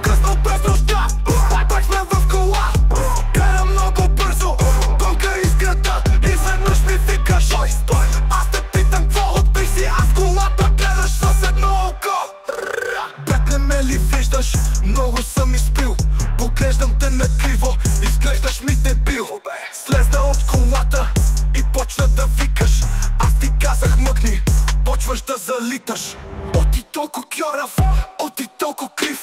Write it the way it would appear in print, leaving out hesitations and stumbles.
Късно през нощта, пак сме в кола. Карам много бързо, гонка искрата. Изведнъж ми викаш: стой, стой. Аз те питам, какво отбих си? Аз колата гледаш с едно око. Брат, не ме ли виждаш? Много съм изпил. Поглеждам те накриво, изглеждаш ми дебил. Слезна от колата и почна да викаш. Аз ти казах: мъкни, почваш да залиташ. О, ти толкова кьорав, о, ти толкова крив.